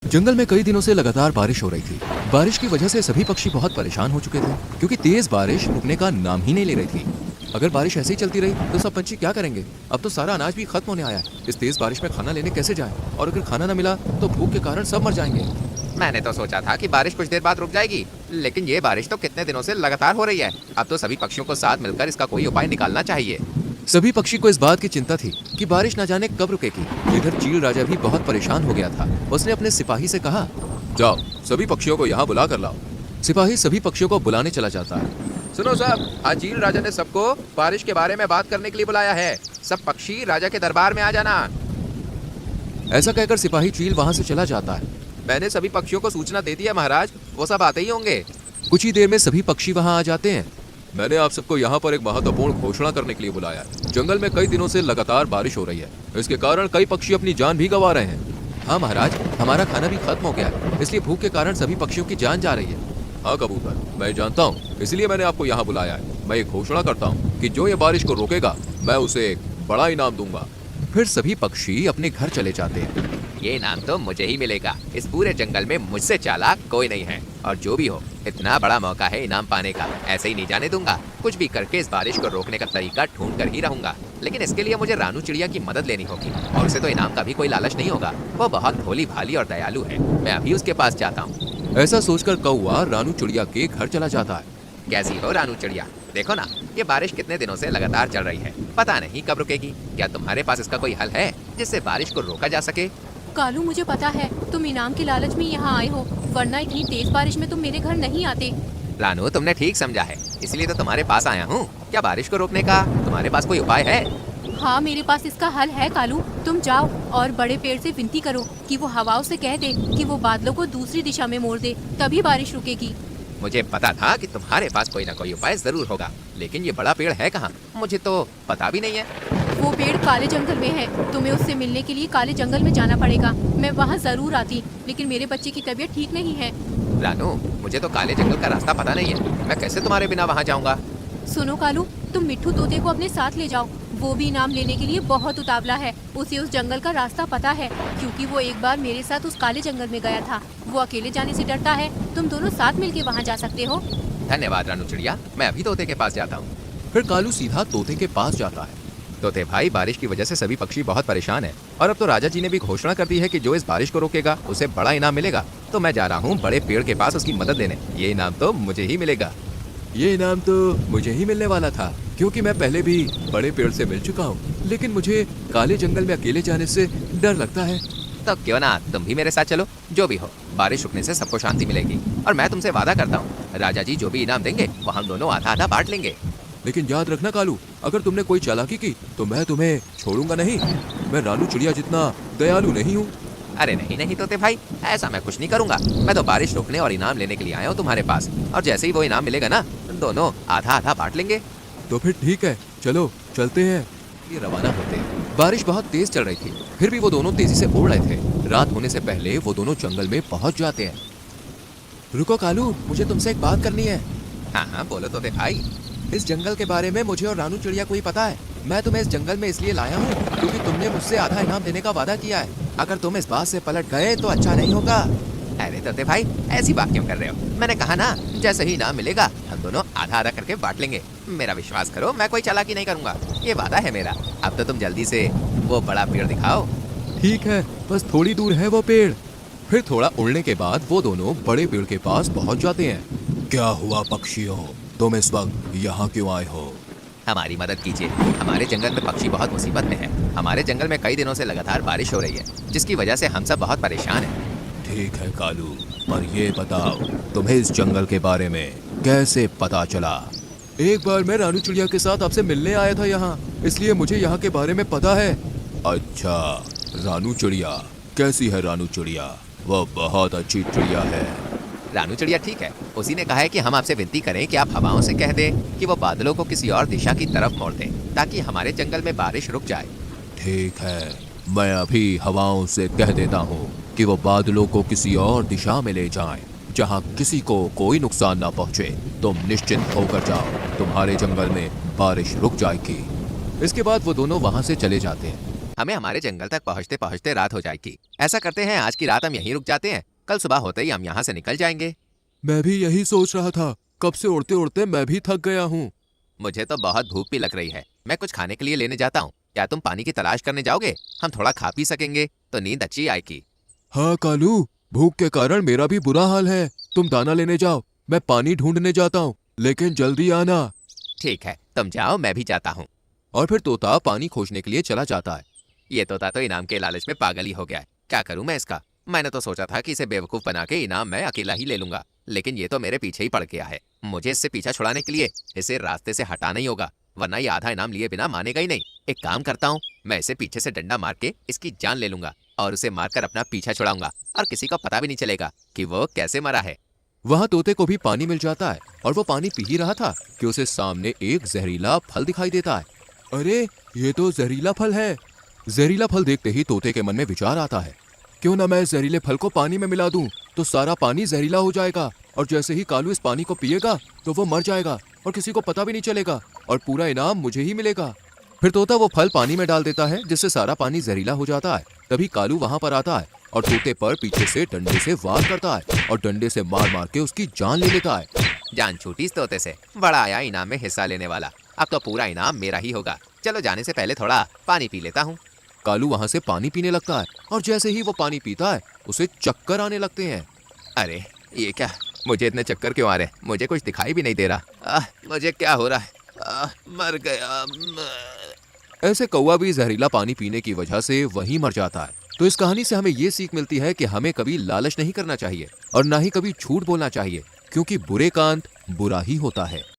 जंगल में कई दिनों से लगातार बारिश हो रही थी। बारिश की वजह से सभी पक्षी बहुत परेशान हो चुके थे, क्योंकि तेज बारिश रुकने का नाम ही नहीं ले रही थी। अगर बारिश ऐसे ही चलती रही तो सब पंछी क्या करेंगे? अब तो सारा अनाज भी खत्म होने आया है। इस तेज बारिश में खाना लेने कैसे जाएं? और अगर खाना न मिला तो भूख के कारण सब मर जाएंगे। मैंने तो सोचा था कि बारिश कुछ देर बाद रुक जाएगी, लेकिन ये बारिश तो कितने दिनों से लगातार हो रही है। अब तो सभी पक्षियों को साथ मिलकर इसका कोई उपाय निकालना चाहिए। सभी पक्षी को इस बात की चिंता थी कि बारिश न जाने कब रुकेगी। इधर चील राजा भी बहुत परेशान हो गया था। उसने अपने सिपाही से कहा, जाओ सभी पक्षियों को यहाँ बुला कर लाओ। सिपाही सभी पक्षियों को बुलाने चला जाता है। सुनो साहब, आज चील राजा ने सबको बारिश के बारे में बात करने के लिए बुलाया है। सब पक्षी राजा के दरबार में आ जाना। ऐसा कहकर सिपाही चील वहाँ से चला जाता है। मैंने सभी पक्षियों को सूचना दे दी है महाराज, वो सब आते ही होंगे। कुछ ही देर में सभी पक्षी वहाँ आ जाते हैं। मैंने आप सबको यहाँ पर एक महत्वपूर्ण घोषणा करने के लिए बुलाया है। जंगल में कई दिनों से लगातार बारिश हो रही है, इसके कारण कई पक्षी अपनी जान भी गंवा रहे हैं। हाँ महाराज, हमारा खाना भी खत्म हो गया है, इसलिए भूख के कारण सभी पक्षियों की जान जा रही है। हाँ कबूतर, मैं जानता हूँ, इसलिए मैंने आपको यहाँ बुलाया है। मैं ये घोषणा करता हूँ कि जो ये बारिश को रोकेगा, मैं उसे एक बड़ा इनाम दूंगा। फिर सभी पक्षी अपने घर चले जाते हैं। ये इनाम तो मुझे ही मिलेगा। इस पूरे जंगल में मुझसे चालाक कोई नहीं है, और जो भी हो, इतना बड़ा मौका है इनाम पाने का, ऐसे ही नहीं जाने दूंगा। कुछ भी करके इस बारिश को रोकने का तरीका ढूंढ कर ही रहूंगा। लेकिन इसके लिए मुझे रानू चिड़िया की मदद लेनी होगी, और उसे तो इनाम का भी कोई लालच नहीं होगा। वो बहुत भोली भाली और दयालु है। मैं अभी उसके पास जाता हूँ। ऐसा सोचकर कौवा रानू चिड़िया के घर चला जाता है। कैसी हो रानू चिड़िया? देखो ना, ये बारिश कितने दिनों से लगातार चल रही है, पता नहीं कब रुकेगी। क्या तुम्हारे पास इसका कोई हल है जिससे बारिश को रोका जा सके? कालू, मुझे पता है तुम इनाम के लालच में यहाँ आए हो, वरना इतनी तेज बारिश में तुम मेरे घर नहीं आते। रानू, तुमने ठीक समझा है, इसलिए तो तुम्हारे पास आया हूँ। क्या बारिश को रोकने का तुम्हारे पास कोई उपाय है? हाँ, मेरे पास इसका हल है कालू। तुम जाओ और बड़े पेड़ से विनती करो कि वो हवाओं से कह दे कि वो बादलों को दूसरी दिशा में मोड़ दे, तभी बारिश रुकेगी। मुझे पता था कि तुम्हारे पास कोई ना कोई उपाय जरूर होगा, लेकिन ये बड़ा पेड़ है कहाँ? मुझे तो पता भी नहीं है। वो पेड़ काले जंगल में है। तुम्हें उससे मिलने के लिए काले जंगल में जाना पड़ेगा। मैं वहाँ जरूर आती, लेकिन मेरे बच्चे की तबीयत ठीक नहीं है। रानू, मुझे तो काले जंगल का रास्ता पता नहीं है, मैं कैसे तुम्हारे बिना वहाँ जाऊँगा? सुनो कालू, तुम मिट्ठू तोते को अपने साथ ले जाओ। वो भी इनाम लेने के लिए बहुत उतावला है। उसे उस जंगल का रास्ता पता है, क्योंकि वो एक बार मेरे साथ उस काले जंगल में गया था। वो अकेले जाने से डरता है। तुम दोनों साथ मिलके वहाँ जा सकते हो। धन्यवाद रानू चिड़िया, मैं अभी तोते के पास जाता हूँ। फिर कालू सीधा तोते के पास जाता है। तोते भाई, बारिश की वजह से सभी पक्षी बहुत परेशान हैं, और अब तो राजा जी ने भी घोषणा कर दी है कि जो इस बारिश को रोकेगा उसे बड़ा इनाम मिलेगा। तो मैं जा रहा हूँ बड़े पेड़ के पास उसकी मदद लेने। ये इनाम तो मुझे ही मिलेगा। ये इनाम तो मुझे ही मिलने वाला था, क्योंकि मैं पहले भी बड़े पेड़ से मिल चुका हूँ, लेकिन मुझे काले जंगल में अकेले जाने से डर लगता है। तो क्यों ना तुम भी मेरे साथ चलो। जो भी हो, बारिश रुकने से सबको शांति मिलेगी, और मैं तुमसे वादा करता हूँ, राजा जी जो भी इनाम देंगे वो हम दोनों आधा आधा बांट लेंगे। लेकिन याद रखना कालू, अगर तुमने कोई चालाकी की तो मैं तुम्हें छोड़ूंगा नहीं। मैं रानू चिड़िया जितना दयालु नहीं हूँ। अरे नहीं नहीं तोते भाई, ऐसा मैं कुछ नहीं करूंगा। मैं तो बारिश रोकने और इनाम लेने के लिए आया हूँ तुम्हारे पास, और जैसे ही वो इनाम मिलेगा ना, दोनों आधा आधा बांट लेंगे। तो फिर ठीक है, चलो चलते हैं। ये रवाना होते हैं। बारिश बहुत तेज चल रही थी, फिर भी वो दोनों तेजी से उड़ रहे थे। रात होने से पहले वो दोनों जंगल में पहुंच जाते हैं। रुको कालू, मुझे तुमसे एक बात करनी है। हाँ हाँ बोलो तोते भाई। इस जंगल के बारे में मुझे और रानू चिड़िया को ही पता है। मैं तुम्हें इस जंगल में इसलिए लाया हूँ क्योंकि तुमने मुझसे आधा इनाम देने का वादा किया है। अगर तुम इस बात से पलट गए तो अच्छा नहीं होगा। अरे तोते भाई, ऐसी बात क्यों कर रहे हो? मैंने कहा ना, जैसे ही इनाम मिलेगा हम दोनों आधा आधा करके बांट लेंगे। मेरा विश्वास करो, मैं कोई चालाकी नहीं करूंगा, ये वादा है मेरा। अब तो तुम जल्दी से वो बड़ा पेड़ दिखाओ। ठीक है, बस थोड़ी दूर है वो पेड़। फिर थोड़ा उड़ने के बाद वो दोनों बड़े पेड़ के पास पहुंच जाते हैं। क्या हुआ पक्षियों, तुम इस वक्त यहाँ क्यों आए हो? हमारी मदद कीजिए, हमारे जंगल में पक्षी बहुत मुसीबत में है। हमारे जंगल में कई दिनों से लगातार बारिश हो रही है, जिसकी वजह से हम सब बहुत परेशान हैं। ठीक है कालू, पर ये बताओ, तुम्हें इस जंगल के बारे में कैसे पता चला? एक बार मैं रानू चिड़िया के साथ आपसे मिलने आया था यहाँ, इसलिए मुझे यहाँ के बारे में पता है। अच्छा, रानू चिड़िया कैसी है? रानू चिड़िया वह बहुत अच्छी चिड़िया है। रानू चिड़िया ठीक है, उसी ने कहा है कि हम आपसे विनती करें कि आप हवाओं से कह दें कि वो बादलों को किसी और दिशा की तरफ मोड़ दें, ताकि हमारे जंगल में बारिश रुक जाए। ठीक है, मैं अभी हवाओं से कह देता हूँ कि वो बादलों को किसी और दिशा में ले जाएं, जहाँ किसी को कोई नुकसान ना पहुँचे। तुम निश्चिंत होकर जाओ, तुम्हारे जंगल में बारिश रुक जाएगी। इसके बाद वो दोनों वहाँ से चले जाते हैं। हमें हमारे जंगल तक पहुँचते पहुँचते रात हो जाएगी। ऐसा करते हैं, आज की रात हम यहीं रुक जाते हैं, कल सुबह होते ही हम यहाँ से निकल जाएंगे। मैं भी यही सोच रहा था, कब से उड़ते उड़ते मैं भी थक गया हूँ। मुझे तो बहुत भूख भी लग रही है, मैं कुछ खाने के लिए लेने जाता हूँ। क्या तुम पानी की तलाश करने जाओगे? हम थोड़ा खा पी सकेंगे तो नींद अच्छी आएगी। हाँ कालू, भूख के कारण मेरा भी बुरा हाल है। तुम दाना लेने जाओ, मैं पानी ढूंढने जाता हूँ, लेकिन जल्दी आना। ठीक है, तुम जाओ, मैं भी जाता हूँ। और फिर तोता पानी खोजने के लिए चला जाता है। ये तोता तो इनाम के लालच में पागल ही हो गया है। क्या करूं मैं इसका? मैंने तो सोचा था कि इसे बेवकूफ बना के इनाम मैं अकेला ही ले लूंगा, लेकिन ये तो मेरे पीछे ही पड़ गया है। मुझे इससे पीछा छुड़ाने के लिए इसे रास्ते से हटाना ही होगा, वरना ये आधा इनाम लिए बिना मानेगा ही नहीं। एक काम करता हूँ, मैं इसे पीछे से डंडा मार के इसकी जान ले लूंगा और उसे मारकर अपना पीछा छुड़ाऊंगा और किसी को पता भी नहीं चलेगा कि वो कैसे मरा है। वहाँ तोते को भी पानी मिल जाता है और वो पानी पी ही रहा था कि उसे सामने एक जहरीला फल दिखाई देता है। अरे ये तो जहरीला फल है। जहरीला फल देखते ही तोते के मन में विचार आता है, क्यों ना मैं जहरीले फल को पानी में मिला दूं, तो सारा पानी जहरीला हो जाएगा और जैसे ही कालू इस पानी को पिएगा तो वो मर जाएगा और किसी को पता भी नहीं चलेगा और पूरा इनाम मुझे ही मिलेगा। फिर तोता वो फल पानी में डाल देता है, जिससे सारा पानी जहरीला हो जाता है। तभी कालू वहाँ पर आता है और तोते पर पीछे से डंडे से वार करता है और डंडे से मार मार के उसकी जान ले लेता है। जान छूटी इस तोते से, बड़ा आया इनाम में हिस्सा लेने वाला। अब तो पूरा इनाम मेरा ही होगा। चलो जाने से पहले थोड़ा पानी पी लेता हूँ। कालू वहाँ से पानी पीने लगता है और जैसे ही वो पानी पीता है उसे चक्कर आने लगते हैं। अरे ये क्या, मुझे इतने चक्कर क्यों आ रहे हैं? मुझे कुछ दिखाई भी नहीं दे रहा। मुझे क्या हो रहा है? मर गया। ऐसे कौवा भी जहरीला पानी पीने की वजह से वहीं मर जाता है। तो इस कहानी से हमें ये सीख मिलती है कि हमें कभी लालच नहीं करना चाहिए और ना ही कभी झूठ बोलना चाहिए, क्योंकि बुरे का अंत बुरा ही होता है।